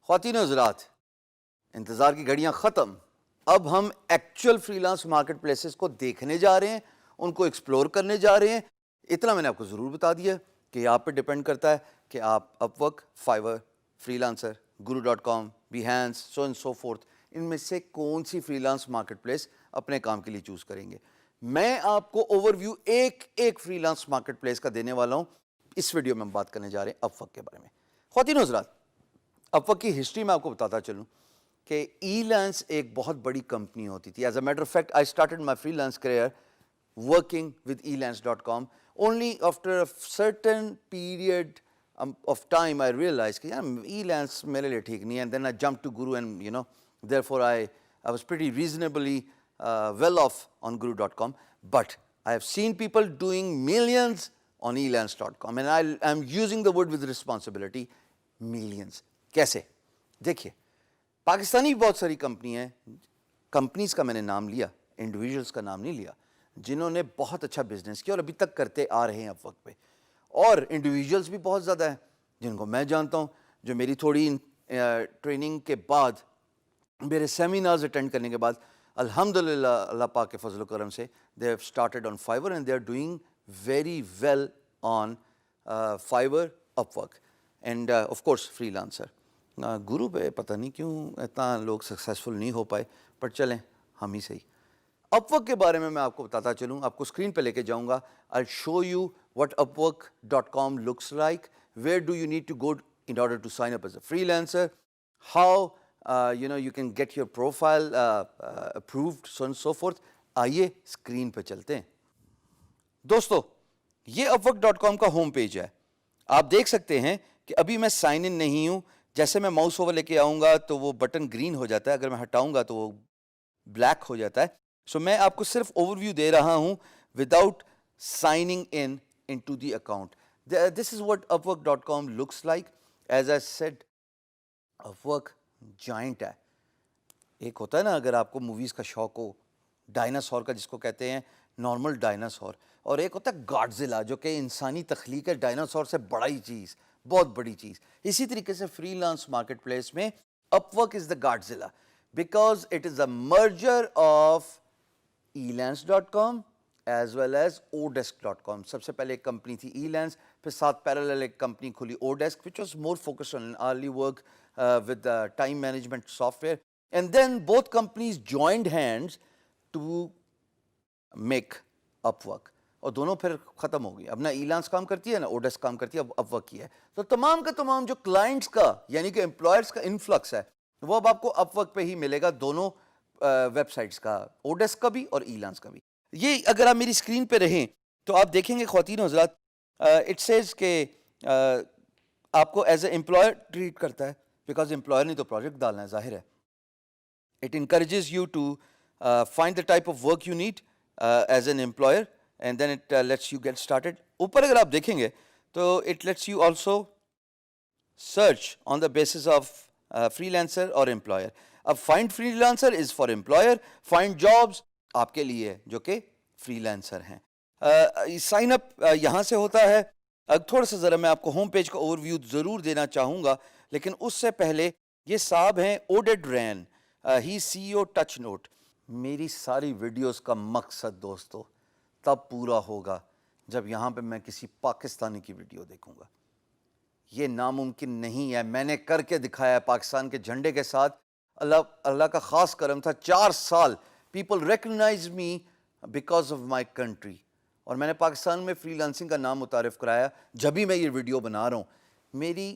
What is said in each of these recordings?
خواتین و حضرات، انتظار کی گھڑیاں ختم. اب ہم actual free lance market places کو دیکھنے جا رہے ہیں، ان کو ایکسپلور کرنے جا رہے ہیں. اتنا میں نے آپ کو ضرور بتا دیا کہ آپ پہ ڈپینڈ کرتا ہے کہ آپ Upwork, Fiverr, Freelancer, guru.com، Behance, so and so forth, ان میں سے کون سی فری لانس مارکیٹ پلیس اپنے کام کے لیے چوز کریں گے. میں آپ کو اوور ویو ایک فری لانس مارکیٹ پلیس کا دینے والا ہوں. اس ویڈیو میں ہم بات کرنے جا رہے ہیں اپ ورک کے بارے میں. خواتین و حضرات، اپ ورک کی ہسٹری میں آپ کو بتاتا چلوں کہ ای لانس ایک بہت بڑی کمپنی ہوتی تھی. As a matter of fact I started my free lance career working with elance.com. Only after a certain period of time I realized کہ elance میرے لیے ٹھیک نہیں ہے. And then I jumped to Guru and therefore I was pretty reasonably well off on guru.com. But I have seen people doing millions on elance.com and I'm using the word with responsibility, millions. کیسے؟ دیکھیے، پاکستانی بہت ساری company ہیں، companies کا میں نے نام لیا، انڈیویجولس کا نام نہیں لیا، جنہوں نے بہت اچھا بزنس کیا اور ابھی تک کرتے آ رہے ہیں اپ ورک پہ. اور انڈیویجولس بھی بہت زیادہ ہیں جن کو میں جانتا ہوں، جو میری تھوڑی ٹریننگ کے بعد، میرے سیمینارز اٹینڈ کرنے کے بعد الحمدللہ اللہ پاک کے فضل و کرم سے they have started on Fiverr and they are doing very well on Fiverr, Upwork and of course freelancer. گرو پہ پتہ نہیں کیوں اتنا لوگ سکسیزفل نہیں ہو پائے، پر چلیں ہم ہی صحیح. اپ ورک کے بارے میں آپ کو بتاتا چلوں، آپ کو اسکرین پہ لے کے جاؤں گا. I'll show you what upwork.com looks like. Where do you need to go in order to sign up as a freelancer? How you can get your profile approved, so on and so forth. آئیے screen پہ چلتے ہیں. دوستو، یہ upwork.com کا home page ہے. آپ دیکھ سکتے ہیں کہ ابھی میں سائن ان نہیں ہوں. جیسے میں ماؤس اوور لے کے آؤں گا تو وہ بٹن گرین ہو جاتا ہے، اگر میں ہٹاؤں گا تو وہ بلیک ہو جاتا ہے. سو میں آپ کو صرف اوور ویو دے رہا ہوں without signing in to the account. This is what upwork.com looks like. As I said, upwork giant ہے. ایک ہوتا ہے نا، اگر آپ کو موویز کا شوق ہو، ڈائناسور کا جس کو کہتے ہیں نارمل ڈائناسور، اور ایک ہوتا ہے گاڈزیلا جو کہ انسانی تخلیق ہے، ڈائناسور سے بڑا ہی چیز، بہت بڑی چیز. اسی طریقے سے فری لانس مارکیٹ پلیس میں upwork is the Godzilla because it is a merger of elance.com as well as odesk.com. سب سے پہلے ایک کمپنی تھی elance، پھر ساتھ پیرالل ایک کمپنی کھلی odesk which was more focused on early work with time management software. And then both companies joined hands to make Upwork. اور دونوں پھر ختم ہو گئی. اب نہ elance کام کرتی ہے، نہ odesk کام کرتی ہے، اب Upwork کی ہے. تو تمام کا تمام جو کلائنٹس کا یعنی کہ امپلائرس کا انفلکس ہے وہ اب آپ کو Upwork پہ ہی ملے گا، دونوں ویب سائٹس کا، اوڈیسک کا بھی اور elance کا بھی. یہ اگر آپ میری اسکرین پہ رہیں تو آپ دیکھیں گے خواتین و حضرات، اٹ سیز کہ آپ کو ایز اے امپلائر ٹریٹ کرتا ہے، بیکاز امپلائر نے تو پروجیکٹ ڈالنا ہے، ظاہر ہے. It encourages you to find the type of work you need as an employer and then it lets you get started. اوپر اگر آپ دیکھیں گے تو it lets you also search on the basis of freelancer اور employer. اب find freelancer is for employer, find jobs آپ کے لیے جو کہ فری لانسر ہیں. سائن اپ یہاں سے ہوتا ہے. تھوڑا سا ذرا میں آپ کو ہوم پیج کا اوور ویو ضرور دینا چاہوں گا، لیکن اس سے پہلے یہ صاحب ہیں اوڈیڈ رین، ہی سی او ٹچ نوٹ. میری ساری ویڈیوز کا مقصد دوستو تب پورا ہوگا جب یہاں پہ میں کسی پاکستانی کی ویڈیو دیکھوں گا. یہ ناممکن نہیں ہے، میں نے کر کے دکھایا ہے پاکستان کے جھنڈے کے ساتھ. اللہ کا خاص کرم تھا، 4 سال people recognise me because of my country, اور میں نے پاکستان میں فری لانسنگ کا نام متعارف کرایا. جب ہی میں یہ ویڈیو بنا رہا ہوں، میری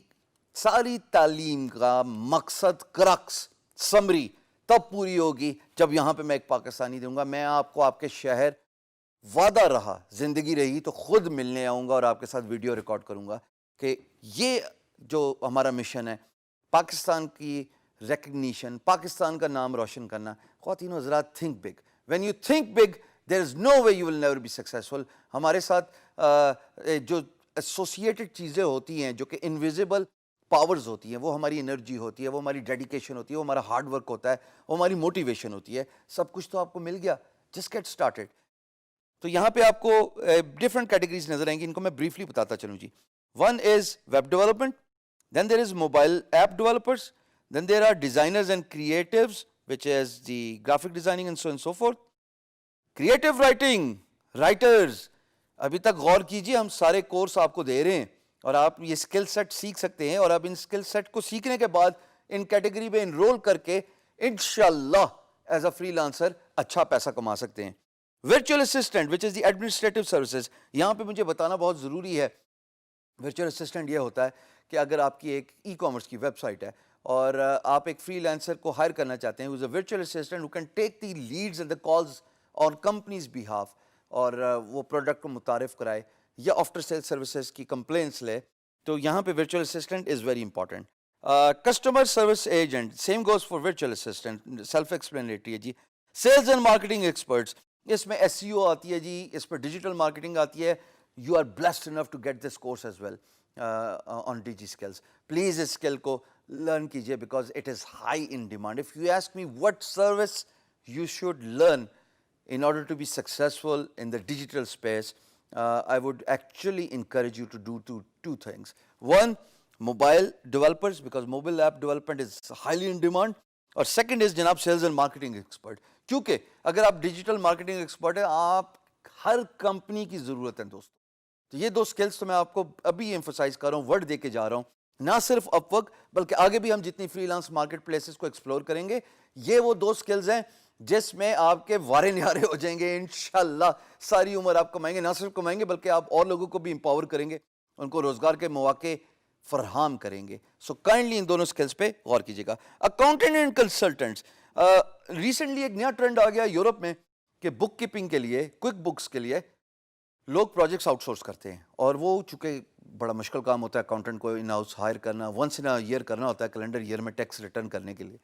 ساری تعلیم کا مقصد، کرکس، سمری تب پوری ہوگی جب یہاں پہ میں ایک پاکستانی دوں گا. میں آپ کو آپ کے شہر، وعدہ رہا، زندگی رہی تو خود ملنے آؤں گا اور آپ کے ساتھ ویڈیو ریکارڈ کروں گا کہ یہ جو ہمارا مشن ہے، پاکستان کی ریکگنیشن، پاکستان کا نام روشن کرنا. خواتین و حضرات، think big. When you think big there is no way you will never be successful. ہمارے ساتھ جو ایسوسیٹڈ چیزیں ہوتی ہیں جو کہ انویزیبل پاورز ہوتی ہیں، وہ ہماری انرجی ہوتی ہے، وہ ہماری ڈیڈیکیشن ہوتی ہے، وہ ہمارا ہارڈ ورک ہوتا ہے، وہ ہماری موٹیویشن ہوتی ہے. سب کچھ تو آپ کو مل گیا. Just get started. تو یہاں پہ آپ کو ڈفرنٹ کیٹیگریز نظر آئیں گی، ان کو میں بریفلی بتاتا چلوں جی. One is web development, then there is mobile app developers, Then there are designers and creatives, which is the graphic designing and so on and so forth. Creative writing, writers. ابھی تک غور کیجئے ہم سارے course آپ کو دے رہے ہیں اور آپ یہ اسکل سیٹ سیکھ سکتے ہیں اور آپ ان اسکل سیٹ کو سیکھنے کے بعد ان کیٹیگری میں انرول کر کے انشاءاللہ ایز اے فری لانسر اچھا پیسہ کما سکتے ہیں. Virtual assistant which is the administrative services. یہاں پہ مجھے بتانا بہت ضروری ہے. ورچوئل اسسٹنٹ یہ ہوتا ہے کہ اگر آپ کی ایک ای کامرس کی ویب سائٹ ہے اور آپ ایک فری لانسر کو ہائر کرنا چاہتے ہیں who is a virtual assistant who can take the leads and the calls on company's behalf اور وہ پروڈکٹ کو متعارف کرائے یا آفٹر سیل سروسز کی کمپلینس لے, تو یہاں پہ virtual assistant is very important. Customer service agent, same goes for virtual assistant, self explanatory ہے جی. سیلز اینڈ مارکیٹنگ ایکسپرٹس, اس میں ایس سی او آتی ہے جی, اس میں ڈیجیٹل مارکیٹنگ آتی ہے. You are blessed enough to get this course as well on DigiSkills. Please اس skill کو learn کیجیے because it is high in demand. If you ask me what service you should learn in order to be successful in the digital space, I would actually encourage you to do two things. One, mobile developers, because mobile app development is highly in demand. اور second is جناب sales and marketing expert. کیونکہ اگر آپ digital marketing expert ہیں, آپ ہر company کی ضرورت ہے دوستوں. تو یہ دو سکلز تو میں آپ کو ابھی ایمفسائز کر رہا ہوں, ورڈ دے کے جا رہا ہوں. نہ صرف اپ ورک بلکہ آگے بھی ہم جتنی فری لانس مارکیٹ پلیسز کو ایکسپلور کریں گے, یہ وہ دو سکلز ہیں جس میں آپ کے وارے نیارے ہو جائیں گے انشاءاللہ. ساری عمر آپ کمائیں گے, نہ صرف کمائیں گے بلکہ آپ اور لوگوں کو بھی امپاور کریں گے, ان کو روزگار کے مواقع فراہم کریں گے. سو کائنڈلی ان دونوں سکلز پہ غور کیجیے گا. اکاؤنٹنٹ اینڈ کنسلٹنٹس, ریسنٹلی ایک نیا ٹرینڈ آ گیا یورپ میں کہ بک کیپنگ کے لیے, کوئک بکس کے لیے لوگ پروجیکٹس آؤٹ سورس کرتے ہیں, اور وہ چونکہ بڑا مشکل کام ہوتا ہے اکاؤنٹنٹ کو ان ہاؤس ہائر کرنا, ونس ان ایئر کرنا ہوتا ہے کیلنڈر ایئر میں ٹیکس ریٹرن کرنے کے لیے.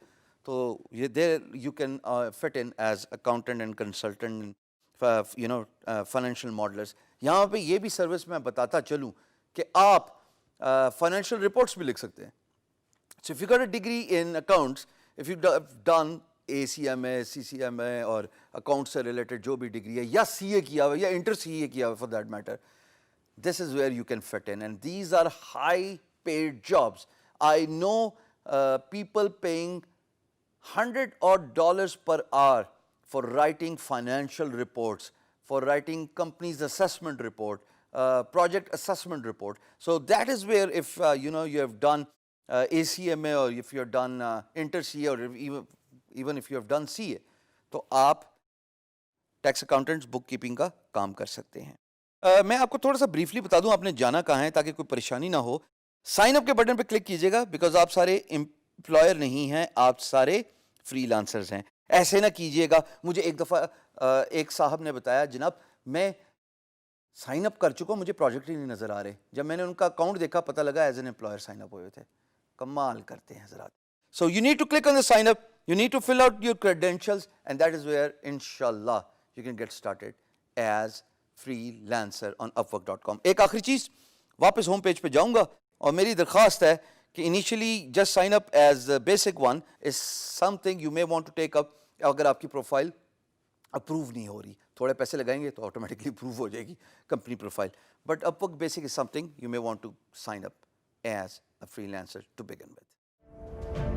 تو یہ there you can fit in as accountant and consultant you know financial modellers. یہاں پہ یہ بھی سروس میں بتاتا چلوں کہ آپ فائنینشیل رپورٹس بھی لکھ سکتے ہیں. So if you got a degree in accounts, if you done a C M A, C C M A اور اکاؤنٹ سے ریلیٹڈ جو بھی ڈگری ہے, یا سی اے کیا ہوا یا انٹر سی اے کیا ہوا for that matter, this is where you can fit in, and these are high paid jobs. I know people paying $100 per hour for writing financial reports, for writing company's assessment report, project assessment report. So that is where if you know you have done ACMA, or if you have done inter CA, or even if you have done CA, تو آپ tax accountants بک keeping کا کام کر سکتے ہیں. میں آپ کو تھوڑا سا بریفلی بتا دوں آپ نے جانا کہاں ہے تاکہ کوئی پریشانی نہ ہو. سائن اپ کے بٹن پہ کلک کیجیے گا بیکاز آپ سارے امپلائر نہیں ہیں, آپ سارے فری لانسرز ہیں. ایسے نہ کیجیے گا. مجھے ایک دفعہ ایک صاحب نے بتایا جناب میں سائن اپ کر چکا ہوں, مجھے پروجیکٹ ہی نہیں نظر آ رہے. جب میں نے ان کا اکاؤنٹ دیکھا پتہ لگا as an employer sign up ہوئے تھے. کمال کرتے ہیں حضرات. So you need to click on the sign up, you need to fill out your credentials, and that is where انشاءاللہ you can get started as freelancer on upwork.com. ایک آخری چیز, واپس ہوم پیج پہ جاؤں گا اور میری درخواست ہے کہ initially just sign up as basic one is something you may want to take up. اگر آپ کی پروفائل اپروو نہیں ہو رہی, تھوڑے پیسے لگائیں گے تو آٹومیٹکلی اپروو ہو جائے گی company profile, but Upwork basic is something you may want to sign up as a freelancer to begin with.